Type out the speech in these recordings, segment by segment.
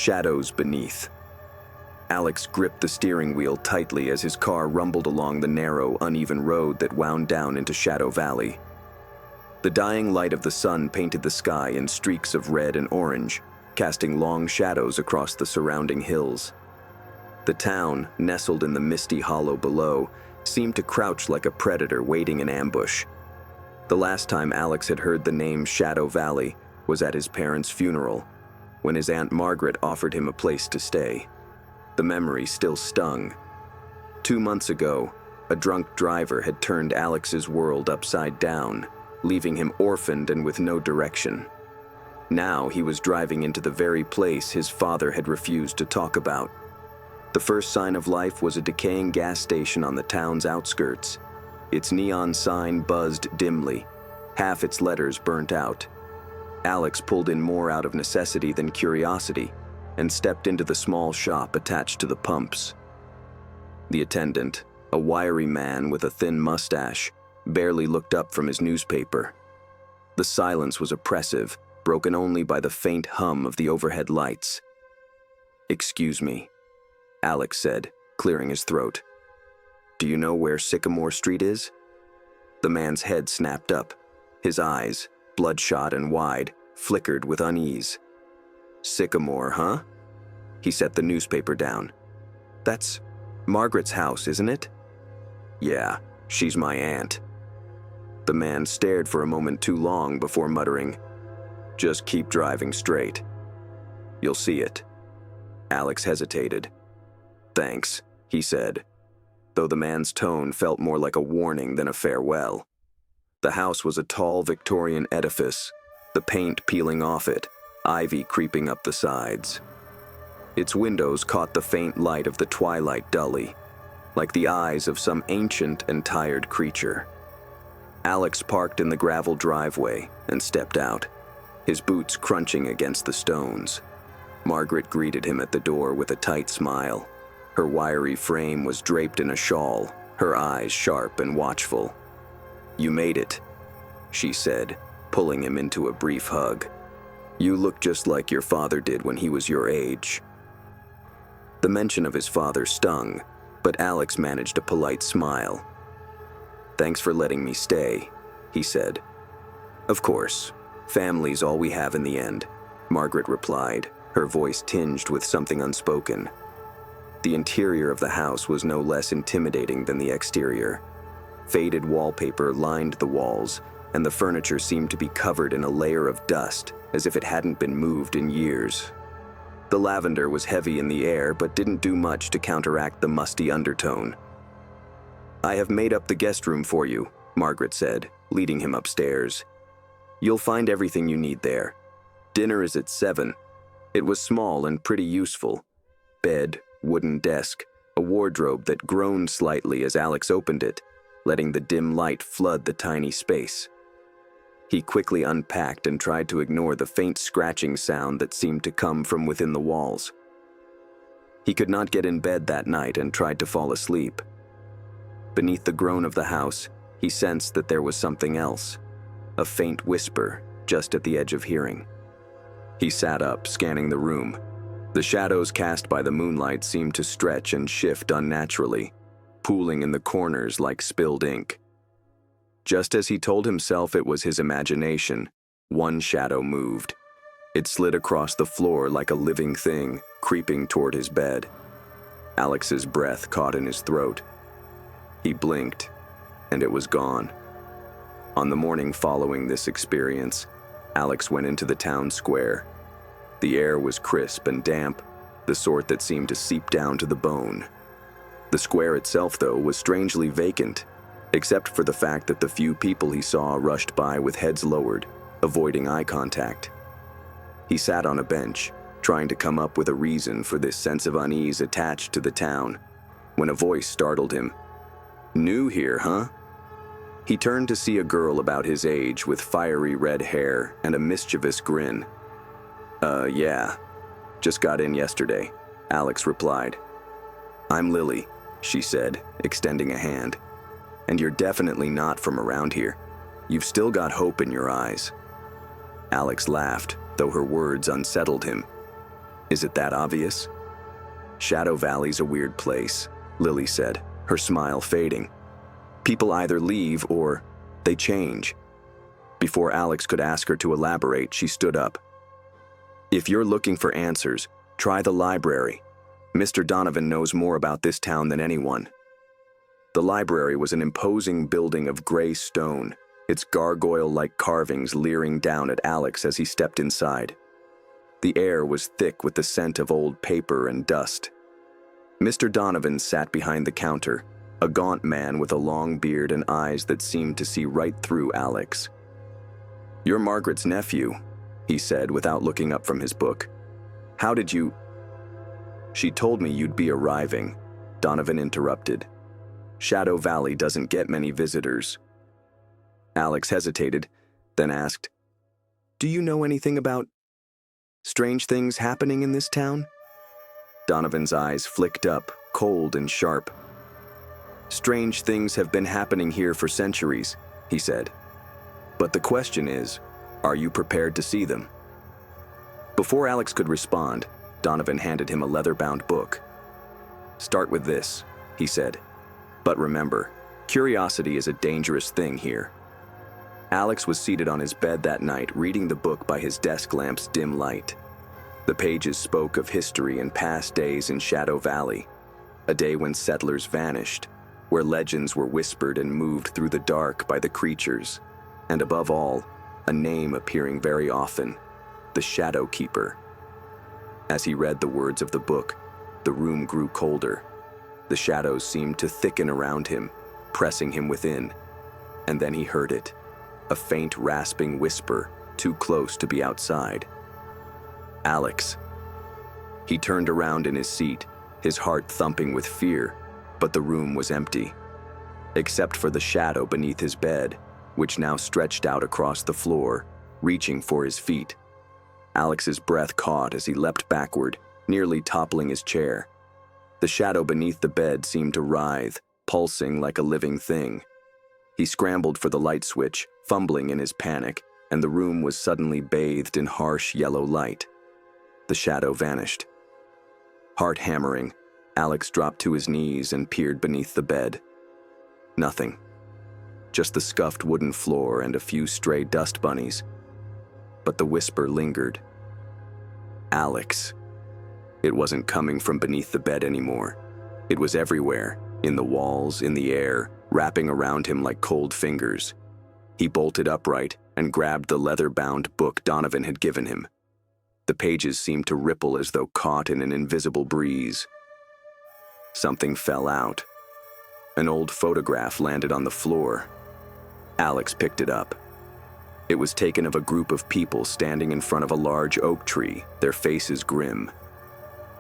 shadows beneath. Alex gripped the steering wheel tightly as his car rumbled along the narrow, uneven road that wound down into Shadow Valley. The dying light of the sun painted the sky in streaks of red and orange, casting long shadows across the surrounding hills. The town, nestled in the misty hollow below, seemed to crouch like a predator waiting in ambush. The last time Alex had heard the name Shadow Valley was at his parents' funeral, when his Aunt Margaret offered him a place to stay. The memory still stung. 2 months ago, a drunk driver had turned Alex's world upside down, leaving him orphaned and with no direction. Now he was driving into the very place his father had refused to talk about. The first sign of life was a decaying gas station on the town's outskirts. Its neon sign buzzed dimly, half its letters burnt out. Alex pulled in more out of necessity than curiosity and stepped into the small shop attached to the pumps. The attendant, a wiry man with a thin mustache, barely looked up from his newspaper. The silence was oppressive, broken only by the faint hum of the overhead lights. "Excuse me," Alex said, clearing his throat. "Do you know where Sycamore Street is?" The man's head snapped up. His eyes, bloodshot and wide, flickered with unease. "Sycamore, huh?" He set the newspaper down. "That's Margaret's house, isn't it?" "Yeah, she's my aunt." The man stared for a moment too long before muttering, "Just keep driving straight. You'll see it." Alex hesitated. "Thanks," he said, though the man's tone felt more like a warning than a farewell. The house was a tall Victorian edifice, the paint peeling off it, ivy creeping up the sides. Its windows caught the faint light of the twilight dully, like the eyes of some ancient and tired creature. Alex parked in the gravel driveway and stepped out, his boots crunching against the stones. Margaret greeted him at the door with a tight smile. Her wiry frame was draped in a shawl, her eyes sharp and watchful. "You made it," she said, pulling him into a brief hug. "You look just like your father did when he was your age." The mention of his father stung, but Alex managed a polite smile. "Thanks for letting me stay," he said. "Of course, family's all we have in the end," Margaret replied, her voice tinged with something unspoken. The interior of the house was no less intimidating than the exterior. Faded wallpaper lined the walls, and the furniture seemed to be covered in a layer of dust, as if it hadn't been moved in years. The lavender was heavy in the air, but didn't do much to counteract the musty undertone. "I have made up the guest room for you," Margaret said, leading him upstairs. "You'll find everything you need there. Dinner is at 7. It was small and pretty useful. Bed, wooden desk, a wardrobe that groaned slightly as Alex opened it, letting the dim light flood the tiny space. He quickly unpacked and tried to ignore the faint scratching sound that seemed to come from within the walls. He could not get in bed that night and tried to fall asleep. Beneath the groan of the house, he sensed that there was something else, a faint whisper just at the edge of hearing. He sat up, scanning the room. The shadows cast by the moonlight seemed to stretch and shift unnaturally, pooling in the corners like spilled ink. Just as he told himself it was his imagination, one shadow moved. It slid across the floor like a living thing, creeping toward his bed. Alex's breath caught in his throat. He blinked, and it was gone. On the morning following this experience, Alex went into the town square. The air was crisp and damp, the sort that seemed to seep down to the bone. The square itself, though, was strangely vacant, except for the fact that the few people he saw rushed by with heads lowered, avoiding eye contact. He sat on a bench, trying to come up with a reason for this sense of unease attached to the town, when a voice startled him. "New here, huh?" He turned to see a girl about his age with fiery red hair and a mischievous grin. Yeah. Just got in yesterday," Alex replied. "I'm Lily," she said, extending a hand. "And you're definitely not from around here. You've still got hope in your eyes." Alex laughed, though her words unsettled him. Is it that obvious? Shadow Valley's a weird place, Lily said, her smile fading. People either leave or they change. Before Alex could ask her to elaborate, she stood up. If you're looking for answers, try the library. Mr. Donovan knows more about this town than anyone. The library was an imposing building of gray stone, its gargoyle-like carvings leering down at Alex as he stepped inside. The air was thick with the scent of old paper and dust. Mr. Donovan sat behind the counter, a gaunt man with a long beard and eyes that seemed to see right through Alex. "You're Margaret's nephew," he said without looking up from his book. "How did you—" "She told me you'd be arriving," Donovan interrupted. "Shadow Valley doesn't get many visitors." Alex hesitated, then asked, "Do you know anything about strange things happening in this town?" Donovan's eyes flicked up, cold and sharp. "Strange things have been happening here for centuries," he said. "But the question is, are you prepared to see them?" Before Alex could respond, Donovan handed him a leather-bound book. "Start with this," he said. "But remember, curiosity is a dangerous thing here." Alex was seated on his bed that night, reading the book by his desk lamp's dim light. The pages spoke of history and past days in Shadow Valley, a day when settlers vanished, where legends were whispered and moved through the dark by the creatures, and above all, a name appearing very often, the Shadow Keeper. As he read the words of the book, the room grew colder. The shadows seemed to thicken around him, pressing him within. And then he heard it, a faint rasping whisper, too close to be outside. "Alex." He turned around in his seat, his heart thumping with fear, but the room was empty, except for the shadow beneath his bed, which now stretched out across the floor, reaching for his feet. Alex's breath caught as he leapt backward, nearly toppling his chair. The shadow beneath the bed seemed to writhe, pulsing like a living thing. He scrambled for the light switch, fumbling in his panic, and the room was suddenly bathed in harsh yellow light. The shadow vanished. Heart hammering, Alex dropped to his knees and peered beneath the bed. Nothing. Just the scuffed wooden floor and a few stray dust bunnies. But the whisper lingered. "Alex." It wasn't coming from beneath the bed anymore. It was everywhere, in the walls, in the air, wrapping around him like cold fingers. He bolted upright and grabbed the leather-bound book Donovan had given him. The pages seemed to ripple as though caught in an invisible breeze. Something fell out. An old photograph landed on the floor. Alex picked it up. It was taken of a group of people standing in front of a large oak tree, their faces grim.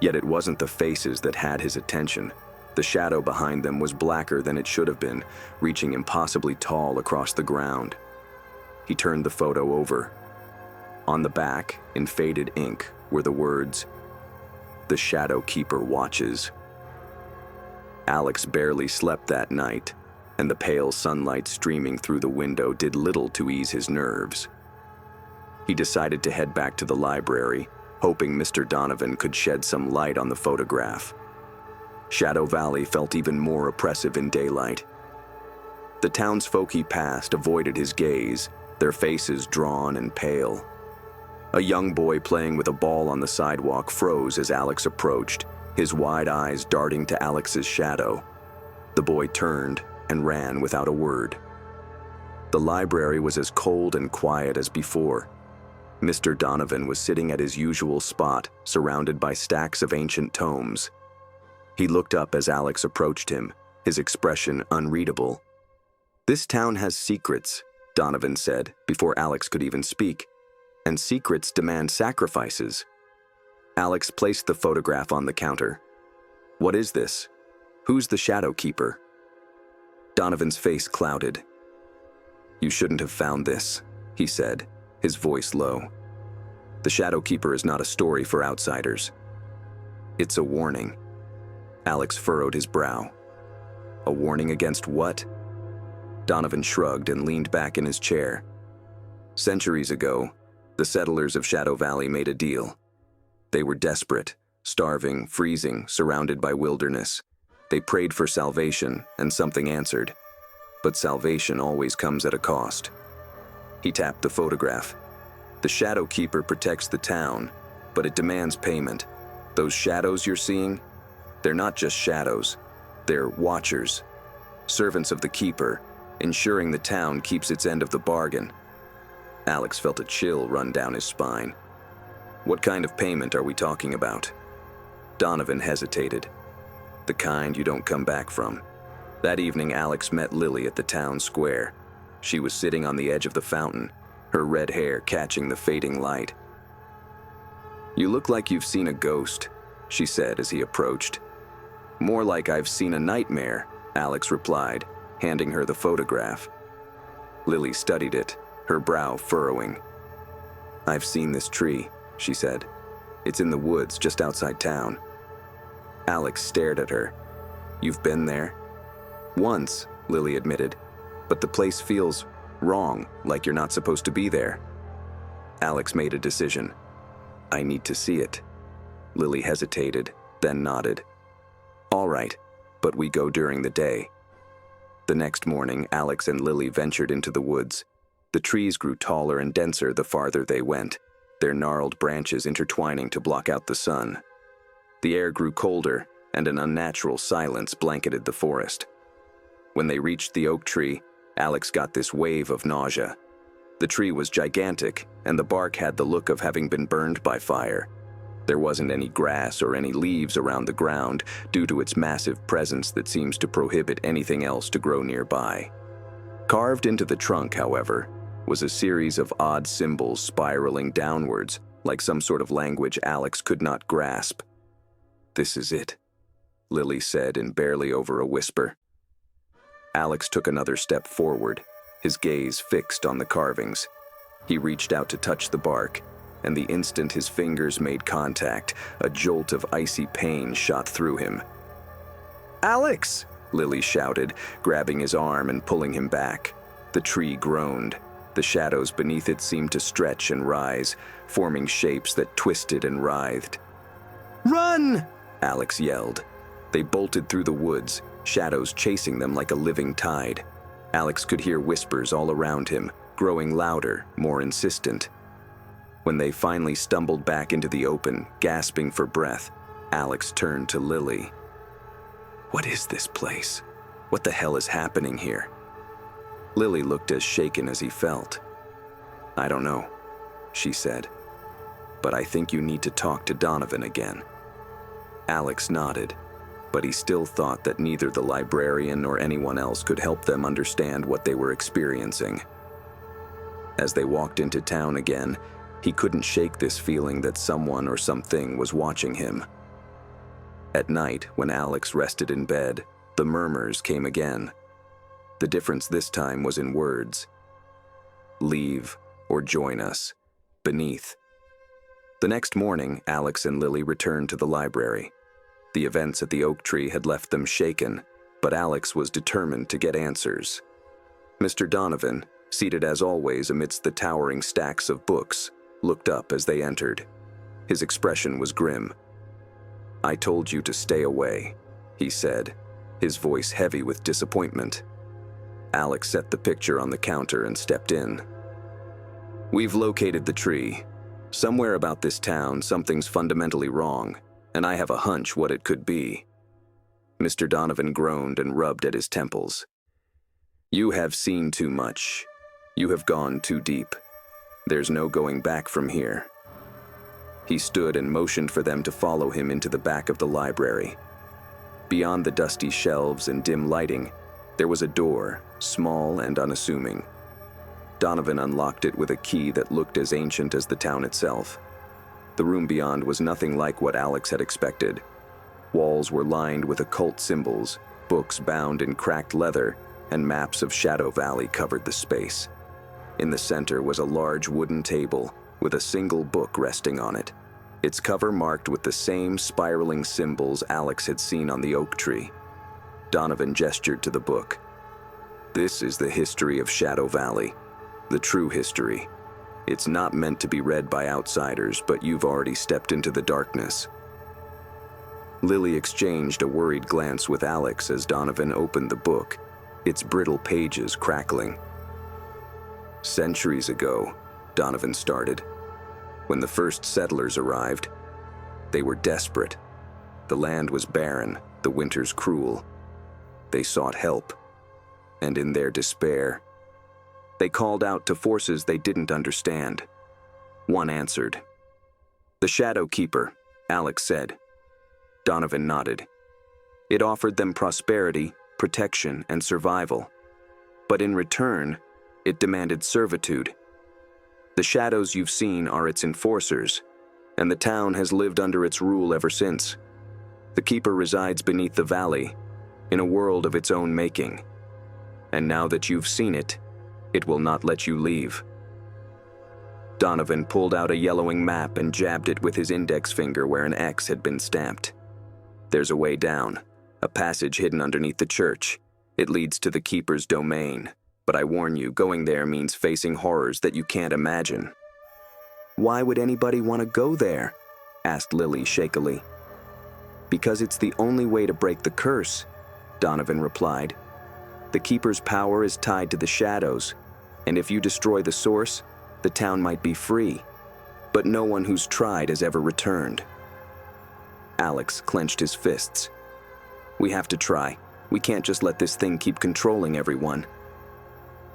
Yet it wasn't the faces that had his attention. The shadow behind them was blacker than it should have been, reaching impossibly tall across the ground. He turned the photo over. On the back, in faded ink, were the words, "The Shadow Keeper watches." Alex barely slept that night, and the pale sunlight streaming through the window did little to ease his nerves. He decided to head back to the library, hoping Mr. Donovan could shed some light on the photograph. Shadow Valley felt even more oppressive in daylight. The townsfolk he passed avoided his gaze, their faces drawn and pale. A young boy playing with a ball on the sidewalk froze as Alex approached, his wide eyes darting to Alex's shadow. The boy turned and ran without a word. The library was as cold and quiet as before. Mr. Donovan was sitting at his usual spot, surrounded by stacks of ancient tomes. He looked up as Alex approached him, his expression unreadable. "This town has secrets," Donovan said, before Alex could even speak. "And secrets demand sacrifices." Alex placed the photograph on the counter. "What is this? Who's the Shadow Keeper?" Donovan's face clouded. "You shouldn't have found this," he said, his voice low. "The Shadow Keeper is not a story for outsiders. It's a warning." Alex furrowed his brow. "A warning against what?" Donovan shrugged and leaned back in his chair. "Centuries ago, the settlers of Shadow Valley made a deal. They were desperate, starving, freezing, surrounded by wilderness. They prayed for salvation, and something answered. But salvation always comes at a cost. He tapped the photograph. The Shadow Keeper protects the town, but it demands payment. Those shadows you're seeing, they're not just shadows. They're watchers, servants of the Keeper, ensuring the town keeps its end of the bargain. Alex felt a chill run down his spine. What kind of payment are we talking about? Donovan hesitated. The kind you don't come back from. That evening, Alex met Lily at the town square. She was sitting on the edge of the fountain, her red hair catching the fading light. "You look like you've seen a ghost," she said as he approached. "More like I've seen a nightmare," Alex replied, handing her the photograph. Lily studied it, her brow furrowing. "I've seen this tree," she said. "It's in the woods just outside town." Alex stared at her. "You've been there?" "Once," Lily admitted, "but the place feels wrong, like you're not supposed to be there." Alex made a decision. "I need to see it." Lily hesitated, then nodded. "All right, but we go during the day." The next morning, Alex and Lily ventured into the woods. The trees grew taller and denser the farther they went, their gnarled branches intertwining to block out the sun. The air grew colder, and an unnatural silence blanketed the forest. When they reached the oak tree, Alex got this wave of nausea. The tree was gigantic, and the bark had the look of having been burned by fire. There wasn't any grass or any leaves around the ground due to its massive presence that seems to prohibit anything else to grow nearby. Carved into the trunk, however, was a series of odd symbols spiraling downwards, like some sort of language Alex could not grasp. "This is it," Lily said in barely over a whisper. Alex took another step forward, his gaze fixed on the carvings. He reached out to touch the bark, and the instant his fingers made contact, a jolt of icy pain shot through him. "Alex!" Lily shouted, grabbing his arm and pulling him back. The tree groaned. The shadows beneath it seemed to stretch and rise, forming shapes that twisted and writhed. "Run!" Alex yelled. They bolted through the woods, shadows chasing them like a living tide. Alex could hear whispers all around him, growing louder, more insistent. When they finally stumbled back into the open, gasping for breath, Alex turned to Lily. "What is this place? What the hell is happening here?" Lily looked as shaken as he felt. "I don't know," she said, "but I think you need to talk to Donovan again." Alex nodded, but he still thought that neither the librarian nor anyone else could help them understand what they were experiencing. As they walked into town again, he couldn't shake this feeling that someone or something was watching him. At night, when Alex rested in bed, the murmurs came again. The difference this time was in words. "Leave or join us. Beneath." The next morning, Alex and Lily returned to the library. The events at the oak tree had left them shaken, but Alex was determined to get answers. Mr. Donovan, seated as always amidst the towering stacks of books, looked up as they entered. His expression was grim. "I told you to stay away," he said, his voice heavy with disappointment. Alex set the picture on the counter and stepped in. "We've located the tree. Somewhere about this town, something's fundamentally wrong, and I have a hunch what it could be." Mr. Donovan groaned and rubbed at his temples. "You have seen too much. You have gone too deep. There's no going back from here." He stood and motioned for them to follow him into the back of the library. Beyond the dusty shelves and dim lighting, there was a door, small and unassuming. Donovan unlocked it with a key that looked as ancient as the town itself. The room beyond was nothing like what Alex had expected. Walls were lined with occult symbols, books bound in cracked leather, and maps of Shadow Valley covered the space. In the center was a large wooden table with a single book resting on it, its cover marked with the same spiraling symbols Alex had seen on the oak tree. Donovan gestured to the book. "This is the history of Shadow Valley, the true history. It's not meant to be read by outsiders, but you've already stepped into the darkness. Lily exchanged a worried glance with Alex as Donovan opened the book, its brittle pages crackling. Centuries ago, Donovan started. When the first settlers arrived, they were desperate. The land was barren, the winters cruel. They sought help, and in their despair, they called out to forces they didn't understand. One answered. "The Shadow Keeper," Alex said. Donovan nodded. It offered them prosperity, protection, and survival. But in return, it demanded servitude. The shadows you've seen are its enforcers, and the town has lived under its rule ever since. The Keeper resides beneath the valley, in a world of its own making. And now that you've seen it, it will not let you leave. Donovan pulled out a yellowing map and jabbed it with his index finger where an X had been stamped. There's a way down, a passage hidden underneath the church. It leads to the Keeper's domain, but I warn you, going there means facing horrors that you can't imagine. "Why would anybody want to go there?" asked Lily shakily. "Because it's the only way to break the curse," Donovan replied. "The Keeper's power is tied to the shadows, and if you destroy the source, the town might be free. But no one who's tried has ever returned." Alex clenched his fists. "We have to try. We can't just let this thing keep controlling everyone."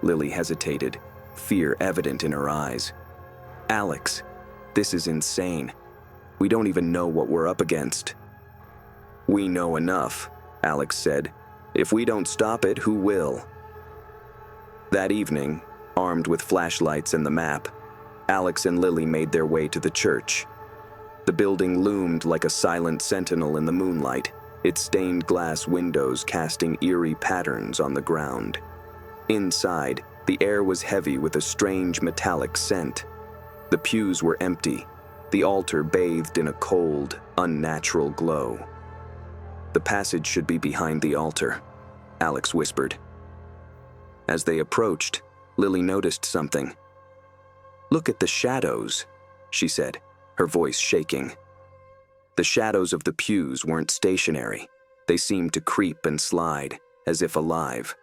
Lily hesitated, fear evident in her eyes. "Alex, this is insane. We don't even know what we're up against." "We know enough," Alex said. "If we don't stop it, who will?" That evening, armed with flashlights and the map, Alex and Lily made their way to the church. The building loomed like a silent sentinel in the moonlight, its stained glass windows casting eerie patterns on the ground. Inside, the air was heavy with a strange metallic scent. The pews were empty, the altar bathed in a cold, unnatural glow. "The passage should be behind the altar," Alex whispered. As they approached, Lily noticed something. "Look at the shadows," she said, her voice shaking. The shadows of the pews weren't stationary. They seemed to creep and slide, as if alive.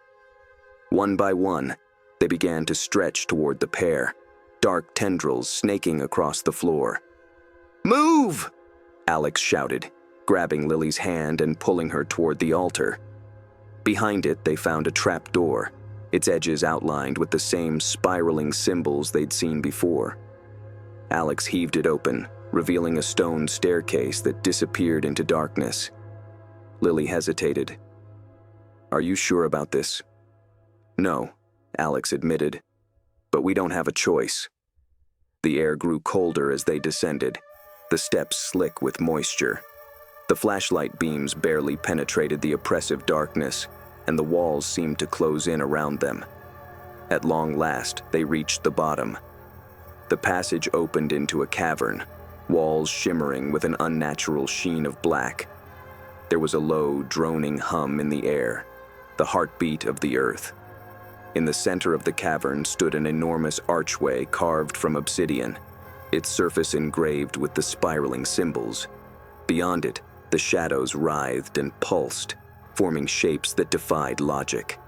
One by one, they began to stretch toward the pair, dark tendrils snaking across the floor. "Move!" Alex shouted, grabbing Lily's hand and pulling her toward the altar. Behind it, they found a trap door, its edges outlined with the same spiraling symbols they'd seen before. Alex heaved it open, revealing a stone staircase that disappeared into darkness. Lily hesitated. "Are you sure about this?" "No," Alex admitted, "but we don't have a choice." The air grew colder as they descended, the steps slick with moisture. The flashlight beams barely penetrated the oppressive darkness, and the walls seemed to close in around them. At long last, they reached the bottom. The passage opened into a cavern, walls shimmering with an unnatural sheen of black. There was a low, droning hum in the air, the heartbeat of the earth. In the center of the cavern stood an enormous archway carved from obsidian, its surface engraved with the spiraling symbols. Beyond it, the shadows writhed and pulsed, forming shapes that defied logic.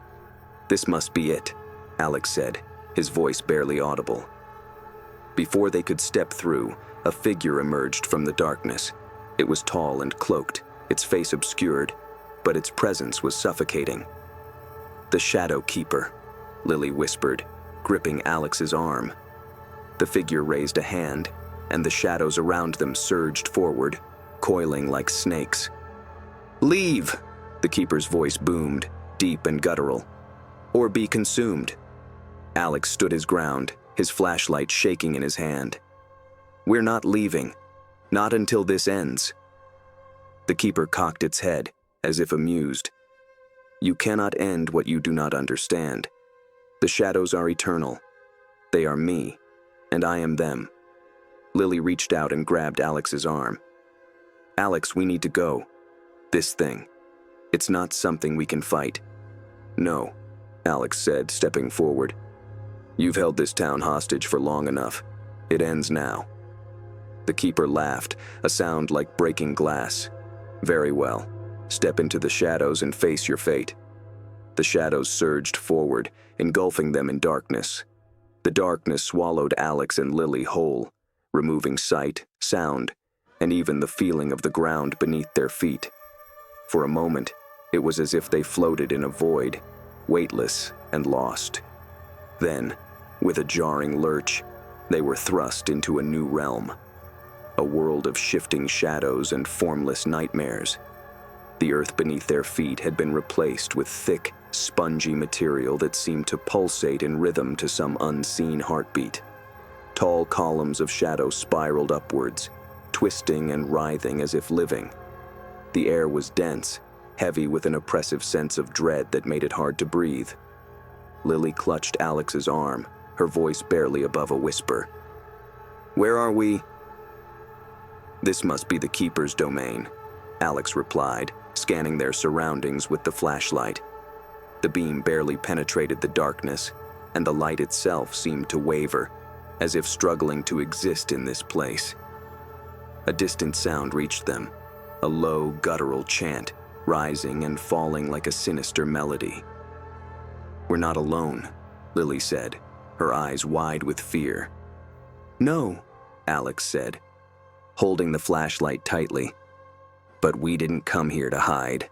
"This must be it," Alex said, his voice barely audible. Before they could step through, a figure emerged from the darkness. It was tall and cloaked, its face obscured, but its presence was suffocating. "The Shadow Keeper," Lily whispered, gripping Alex's arm. The figure raised a hand, and the shadows around them surged forward, coiling like snakes. "Leave!" the Keeper's voice boomed, deep and guttural. "Or be consumed." Alex stood his ground, his flashlight shaking in his hand. "We're not leaving. Not until this ends." The Keeper cocked its head, as if amused. "You cannot end what you do not understand. The shadows are eternal. They are me, and I am them." Lily reached out and grabbed Alex's arm. "Alex, we need to go. This thing. It's not something we can fight." "No," Alex said, stepping forward. "You've held this town hostage for long enough. It ends now." The keeper laughed, a sound like breaking glass. "Very well. Step into the shadows and face your fate." The shadows surged forward, engulfing them in darkness. The darkness swallowed Alex and Lily whole, removing sight, sound, and even the feeling of the ground beneath their feet. For a moment, it was as if they floated in a void, weightless and lost. Then, with a jarring lurch, they were thrust into a new realm. A world of shifting shadows and formless nightmares. The earth beneath their feet had been replaced with thick, spongy material that seemed to pulsate in rhythm to some unseen heartbeat. Tall columns of shadow spiraled upwards, twisting and writhing as if living. The air was dense, heavy with an oppressive sense of dread that made it hard to breathe. Lily clutched Alex's arm, her voice barely above a whisper. "Where are we?" "This must be the Keeper's domain," Alex replied, scanning their surroundings with the flashlight. The beam barely penetrated the darkness, and the light itself seemed to waver, as if struggling to exist in this place. A distant sound reached them, a low, guttural chant, rising and falling like a sinister melody. "We're not alone," Lily said, her eyes wide with fear. "No," Alex said, holding the flashlight tightly. "But we didn't come here to hide."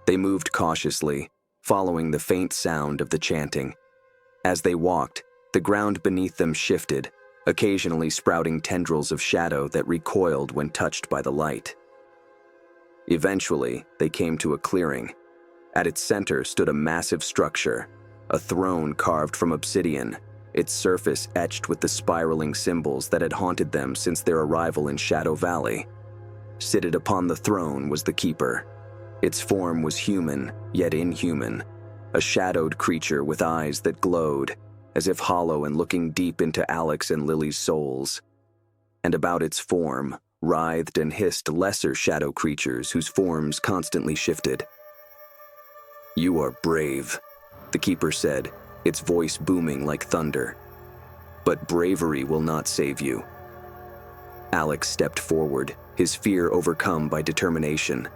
They moved cautiously, following the faint sound of the chanting. As they walked, the ground beneath them shifted, occasionally sprouting tendrils of shadow that recoiled when touched by the light. Eventually, they came to a clearing. At its center stood a massive structure, a throne carved from obsidian, its surface etched with the spiraling symbols that had haunted them since their arrival in Shadow Valley. Seated upon the throne was the Keeper. Its form was human, yet inhuman, a shadowed creature with eyes that glowed, as if hollow and looking deep into Alex and Lily's souls. And about its form, writhed and hissed lesser shadow creatures whose forms constantly shifted. "You are brave," the Keeper said, its voice booming like thunder. "But bravery will not save you." Alex stepped forward, his fear overcome by determination.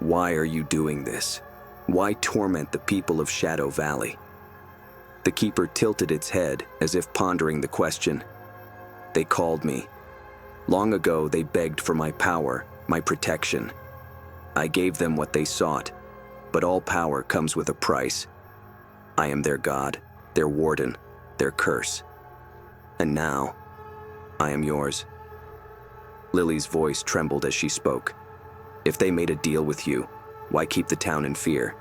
"Why are you doing this? Why torment the people of Shadow Valley?" The Keeper tilted its head as if pondering the question. "They called me. Long ago they begged for my power, my protection. I gave them what they sought, but all power comes with a price. I am their god, their warden, their curse. And now, I am yours." Lily's voice trembled as she spoke. "If they made a deal with you, why keep the town in fear?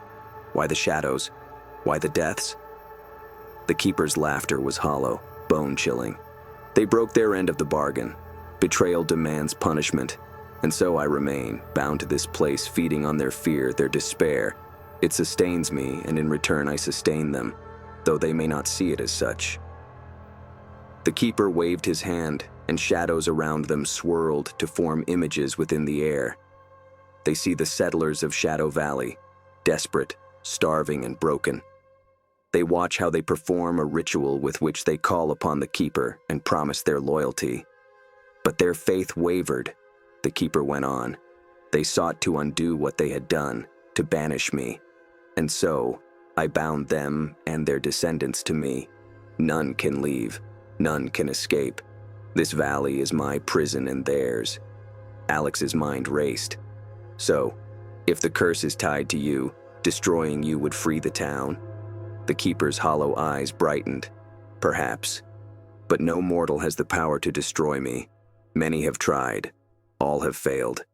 Why the shadows? Why the deaths?" The Keeper's laughter was hollow, bone-chilling. "They broke their end of the bargain. Betrayal demands punishment, and so I remain, bound to this place, feeding on their fear, their despair. It sustains me, and in return I sustain them, though they may not see it as such." The Keeper waved his hand, and shadows around them swirled to form images within the air. They see the settlers of Shadow Valley, desperate, starving, and broken. They watch how they perform a ritual with which they call upon the Keeper and promise their loyalty. But their faith wavered, the Keeper went on. They sought to undo what they had done, to banish me. And so, I bound them and their descendants to me. None can leave, none can escape. This valley is my prison and theirs. Alex's mind raced. "So, if the curse is tied to you, destroying you would free the town?" The Keeper's hollow eyes brightened. "Perhaps. But no mortal has the power to destroy me. Many have tried. All have failed."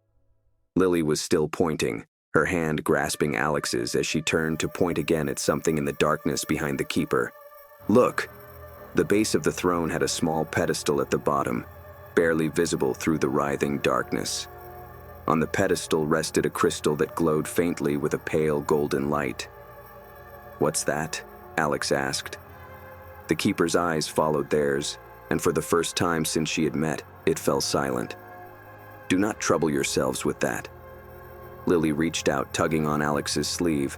Lily was still pointing, her hand grasping Alex's as she turned to point again at something in the darkness behind the Keeper. "Look!" The base of the throne had a small pedestal at the bottom, barely visible through the writhing darkness. On the pedestal rested a crystal that glowed faintly with a pale golden light. "What's that?" Alex asked. The Keeper's eyes followed theirs, and for the first time since she had met, it fell silent. "Do not trouble yourselves with that." Lily reached out, tugging on Alex's sleeve.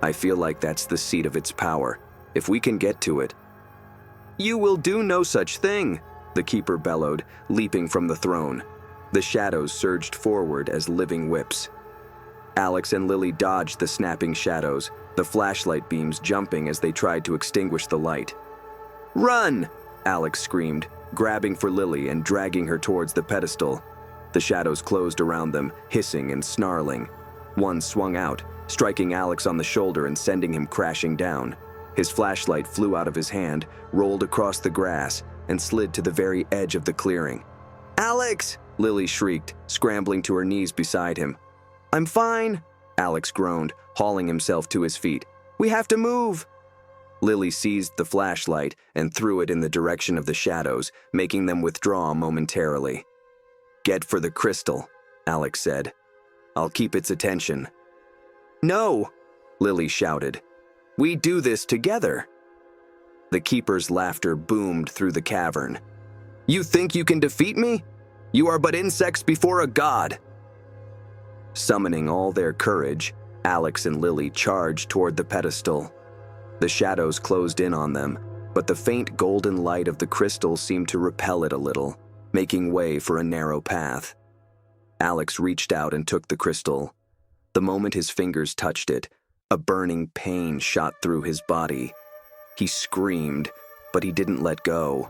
"I feel like that's the seat of its power. If we can get to it—" "You will do no such thing," the keeper bellowed, leaping from the throne. The shadows surged forward as living whips. Alex and Lily dodged the snapping shadows, the flashlight beams jumping as they tried to extinguish the light. "Run!" Alex screamed, grabbing for Lily and dragging her towards the pedestal. The shadows closed around them, hissing and snarling. One swung out, striking Alex on the shoulder and sending him crashing down. His flashlight flew out of his hand, rolled across the grass, and slid to the very edge of the clearing. "Alex!" Lily shrieked, scrambling to her knees beside him. "I'm fine," Alex groaned, hauling himself to his feet. "We have to move." Lily seized the flashlight and threw it in the direction of the shadows, making them withdraw momentarily. "Get for the crystal," Alex said. "I'll keep its attention." "No!" Lily shouted. "We do this together." The keeper's laughter boomed through the cavern. "You think you can defeat me? You are but insects before a god." Summoning all their courage, Alex and Lily charged toward the pedestal. The shadows closed in on them, but the faint golden light of the crystal seemed to repel it a little, making way for a narrow path. Alex reached out and took the crystal. The moment his fingers touched it, a burning pain shot through his body. He screamed, but he didn't let go.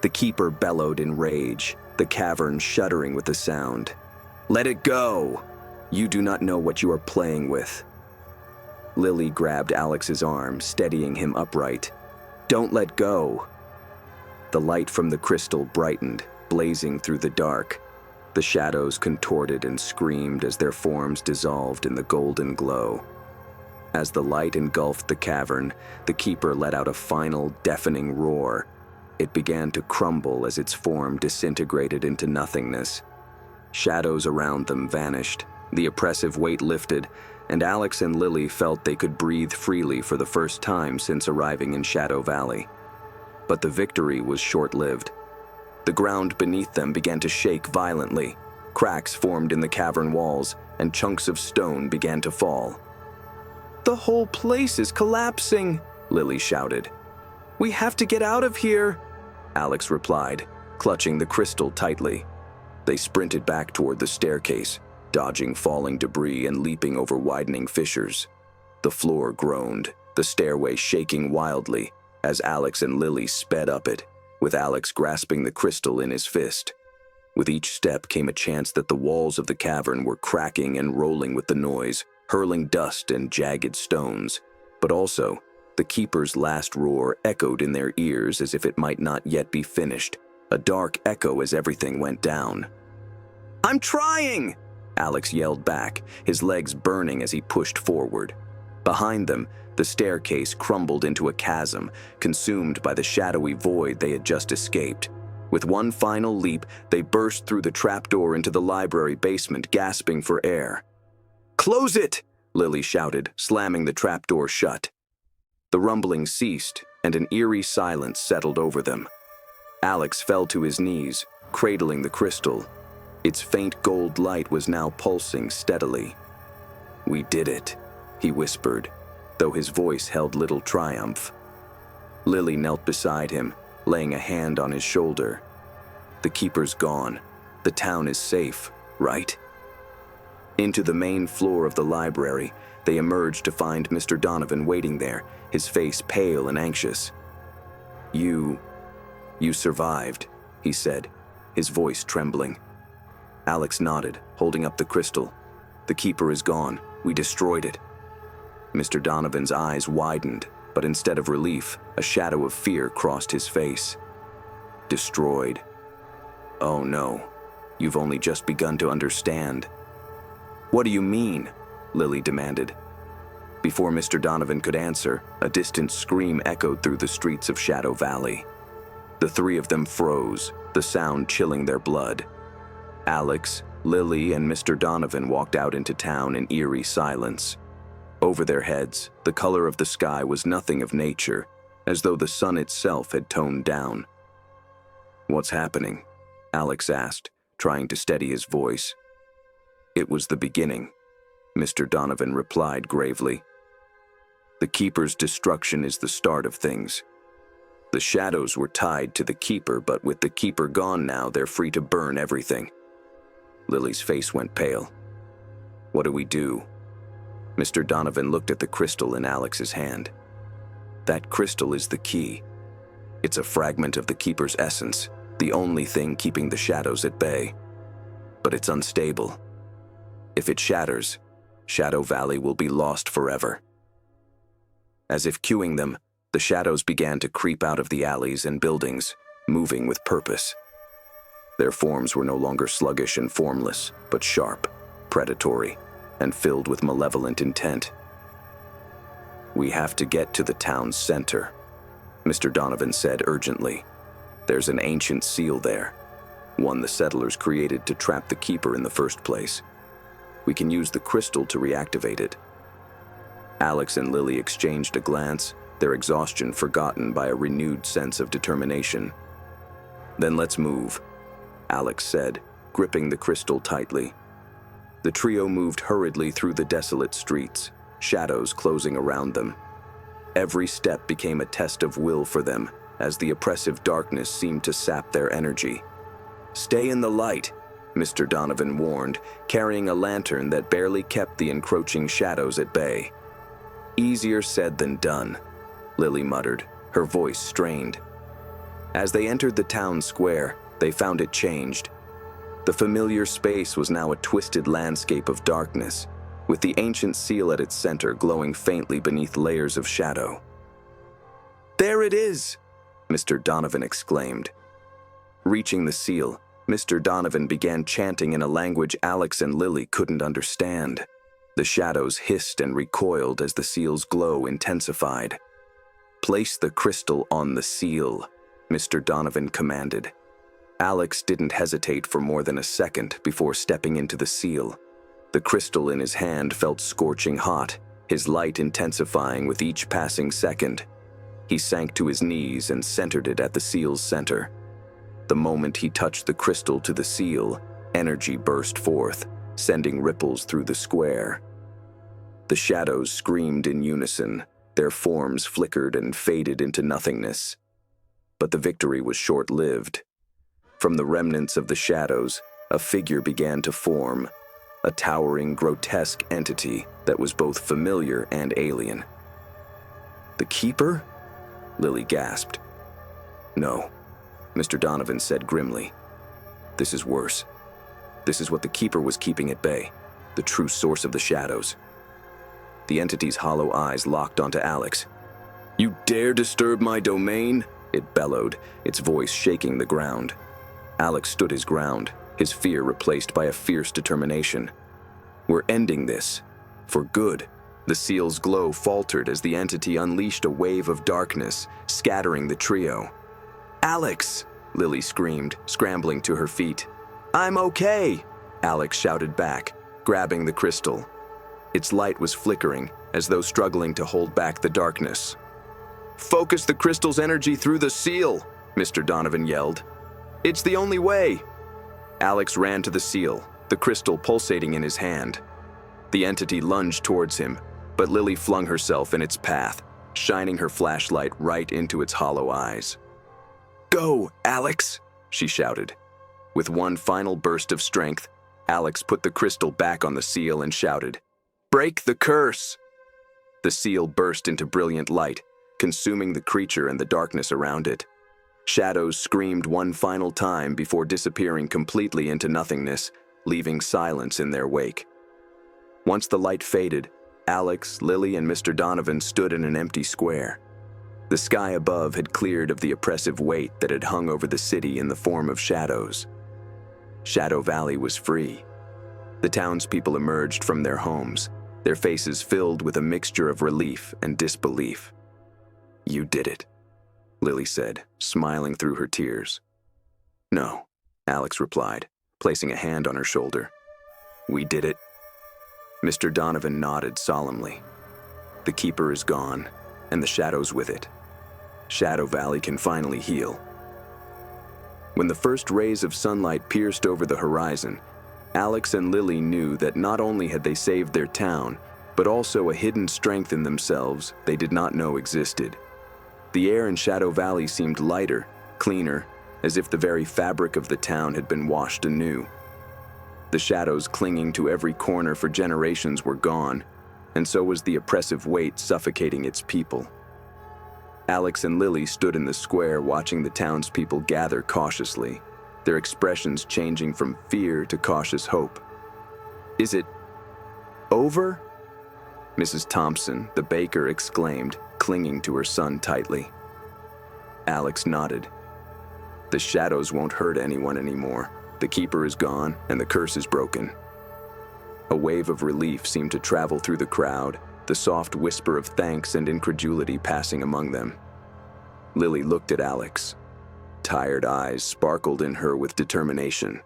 The keeper bellowed in rage, the cavern shuddering with the sound. "Let it go! You do not know what you are playing with." Lily grabbed Alex's arm, steadying him upright. "Don't let go." The light from the crystal brightened, blazing through the dark. The shadows contorted and screamed as their forms dissolved in the golden glow. As the light engulfed the cavern, the keeper let out a final, deafening roar. It began to crumble as its form disintegrated into nothingness. Shadows around them vanished, the oppressive weight lifted, and Alex and Lily felt they could breathe freely for the first time since arriving in Shadow Valley. But the victory was short-lived. The ground beneath them began to shake violently. Cracks formed in the cavern walls, and chunks of stone began to fall. "The whole place is collapsing," Lily shouted. "We have to get out of here," Alex replied, clutching the crystal tightly. They sprinted back toward the staircase, dodging falling debris and leaping over widening fissures. The floor groaned, the stairway shaking wildly, as Alex and Lily sped up it, with Alex grasping the crystal in his fist. With each step came a chance that the walls of the cavern were cracking and rolling with the noise, hurling dust and jagged stones. But also, the keeper's last roar echoed in their ears as if it might not yet be finished, a dark echo as everything went down. "I'm trying!" Alex yelled back, his legs burning as he pushed forward. Behind them, the staircase crumbled into a chasm, consumed by the shadowy void they had just escaped. With one final leap, they burst through the trapdoor into the library basement, gasping for air. "Close it!" Lily shouted, slamming the trapdoor shut. The rumbling ceased, and an eerie silence settled over them. Alex fell to his knees, cradling the crystal. Its faint gold light was now pulsing steadily. "We did it," he whispered, though his voice held little triumph. Lily knelt beside him, laying a hand on his shoulder. "The keeper's gone. The town is safe, right?" Into the main floor of the library, they emerged to find Mr. Donovan waiting there, his face pale and anxious. You survived," he said, his voice trembling. Alex nodded, holding up the crystal. "The keeper is gone. We destroyed it." Mr. Donovan's eyes widened, but instead of relief, a shadow of fear crossed his face. "Destroyed? Oh no, you've only just begun to understand." "What do you mean?" Lily demanded. Before Mr. Donovan could answer, a distant scream echoed through the streets of Shadow Valley. The three of them froze, the sound chilling their blood. Alex, Lily, and Mr. Donovan walked out into town in eerie silence. Over their heads, the color of the sky was nothing of nature, as though the sun itself had toned down. "What's happening?" Alex asked, trying to steady his voice. "It was the beginning," Mr. Donovan replied gravely. "The Keeper's destruction is the start of things. The shadows were tied to the keeper, but with the keeper gone now, they're free to burn everything. Lily's face went pale. What do we do? Mr. Donovan looked at the crystal in Alex's hand. That crystal is the key. It's a fragment of the keeper's essence, the only thing keeping the shadows at bay. But it's unstable. If it shatters, Shadow Valley will be lost forever. As if cueing them, the shadows began to creep out of the alleys and buildings, moving with purpose. Their forms were no longer sluggish and formless, but sharp, predatory, and filled with malevolent intent. We have to get to the town's center, Mr. Donovan said urgently. There's an ancient seal there, one the settlers created to trap the keeper in the first place. We can use the crystal to reactivate it. Alex and Lily exchanged a glance, their exhaustion forgotten by a renewed sense of determination. Then let's move, Alex said, gripping the crystal tightly. The trio moved hurriedly through the desolate streets, shadows closing around them. Every step became a test of will for them, as the oppressive darkness seemed to sap their energy. Stay in the light, Mr. Donovan warned, carrying a lantern that barely kept the encroaching shadows at bay. Easier said than done, Lily muttered, her voice strained. As they entered the town square, they found it changed. The familiar space was now a twisted landscape of darkness, with the ancient seal at its center glowing faintly beneath layers of shadow. There it is, Mr. Donovan exclaimed. Reaching the seal, Mr. Donovan began chanting in a language Alex and Lily couldn't understand. The shadows hissed and recoiled as the seal's glow intensified. Place the crystal on the seal, Mr. Donovan commanded. Alex didn't hesitate for more than a second before stepping into the seal. The crystal in his hand felt scorching hot, his light intensifying with each passing second. He sank to his knees and centered it at the seal's center. The moment he touched the crystal to the seal, energy burst forth, sending ripples through the square. The shadows screamed in unison, their forms flickered and faded into nothingness. But the victory was short-lived. From the remnants of the shadows, a figure began to form, a towering, grotesque entity that was both familiar and alien. The Keeper? Lily gasped. No, Mr. Donovan said grimly. This is worse. This is what the Keeper was keeping at bay, the true source of the shadows. The entity's hollow eyes locked onto Alex. You dare disturb my domain? It bellowed, its voice shaking the ground. Alex stood his ground, his fear replaced by a fierce determination. We're ending this. For good. The seal's glow faltered as the entity unleashed a wave of darkness, scattering the trio. Alex! Lily screamed, scrambling to her feet. I'm okay! Alex shouted back, grabbing the crystal. Its light was flickering, as though struggling to hold back the darkness. Focus the crystal's energy through the seal, Mr. Donovan yelled. It's the only way. Alex ran to the seal, the crystal pulsating in his hand. The entity lunged towards him, but Lily flung herself in its path, shining her flashlight right into its hollow eyes. Go, Alex, she shouted. With one final burst of strength, Alex put the crystal back on the seal and shouted, Break the curse! The seal burst into brilliant light, consuming the creature and the darkness around it. Shadows screamed one final time before disappearing completely into nothingness, leaving silence in their wake. Once the light faded, Alex, Lily, and Mr. Donovan stood in an empty square. The sky above had cleared of the oppressive weight that had hung over the city in the form of shadows. Shadow Valley was free. The townspeople emerged from their homes, their faces filled with a mixture of relief and disbelief. You did it, Lily said, smiling through her tears. No, Alex replied, placing a hand on her shoulder. We did it. Mr. Donovan nodded solemnly. The Keeper is gone, and the shadows with it. Shadow Valley can finally heal. When the first rays of sunlight pierced over the horizon, Alex and Lily knew that not only had they saved their town, but also a hidden strength in themselves they did not know existed. The air in Shadow Valley seemed lighter, cleaner, as if the very fabric of the town had been washed anew. The shadows clinging to every corner for generations were gone, and so was the oppressive weight suffocating its people. Alex and Lily stood in the square watching the townspeople gather cautiously, their expressions changing from fear to cautious hope. "Is it over?" Mrs. Thompson, the baker, exclaimed, clinging to her son tightly. Alex nodded. "The shadows won't hurt anyone anymore. The keeper is gone, and the curse is broken." A wave of relief seemed to travel through the crowd, the soft whisper of thanks and incredulity passing among them. Lily looked at Alex. Tired eyes sparkled in her with determination.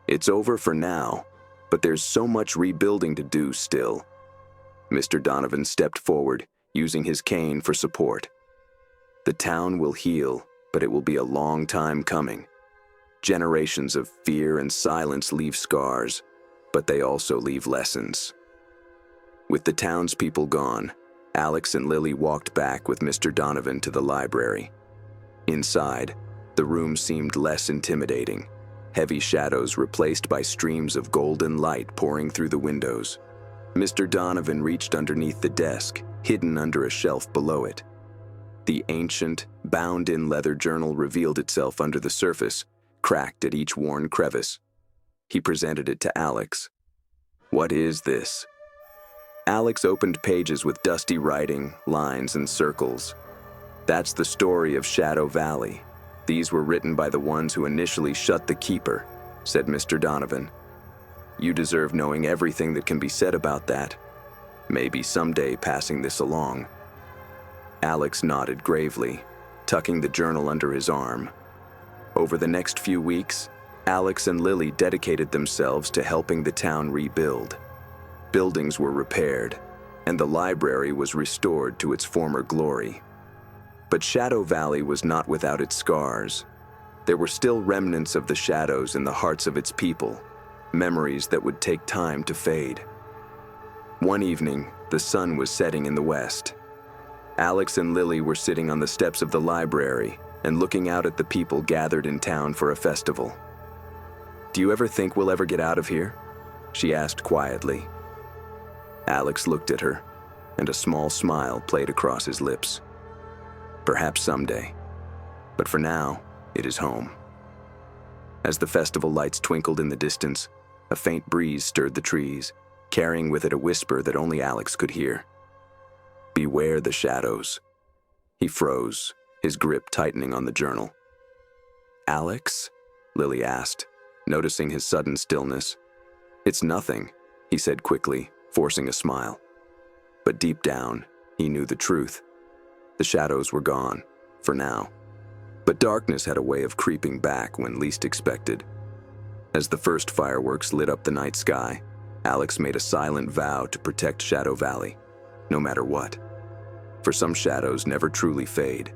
"It's over for now, but there's so much rebuilding to do still." Mr. Donovan stepped forward, using his cane for support. "The town will heal, but it will be a long time coming. Generations of fear and silence leave scars, but they also leave lessons." With the townspeople gone, Alex and Lily walked back with Mr. Donovan to the library. Inside, the room seemed less intimidating, heavy shadows replaced by streams of golden light pouring through the windows. Mr. Donovan reached underneath the desk, hidden under a shelf below it. The ancient, bound-in leather journal revealed itself under the surface, cracked at each worn crevice. He presented it to Alex. "What is this?" Alex opened pages with dusty writing, lines, and circles. "That's the story of Shadow Valley. These were written by the ones who initially shut the keeper," said Mr. Donovan. "You deserve knowing everything that can be said about that. Maybe someday passing this along." Alex nodded gravely, tucking the journal under his arm. Over the next few weeks, Alex and Lily dedicated themselves to helping the town rebuild. Buildings were repaired, and the library was restored to its former glory. But Shadow Valley was not without its scars. There were still remnants of the shadows in the hearts of its people, memories that would take time to fade. One evening, the sun was setting in the west. Alex and Lily were sitting on the steps of the library and looking out at the people gathered in town for a festival. "Do you ever think we'll ever get out of here?" she asked quietly. Alex looked at her, and a small smile played across his lips. "Perhaps someday, but for now, it is home." As the festival lights twinkled in the distance, a faint breeze stirred the trees, carrying with it a whisper that only Alex could hear. "Beware the shadows." He froze, his grip tightening on the journal. "Alex?" Lily asked, noticing his sudden stillness. "It's nothing," he said quickly, forcing a smile. But deep down, he knew the truth. The shadows were gone, for now. But darkness had a way of creeping back when least expected. As the first fireworks lit up the night sky, Alex made a silent vow to protect Shadow Valley, no matter what. For some shadows never truly fade,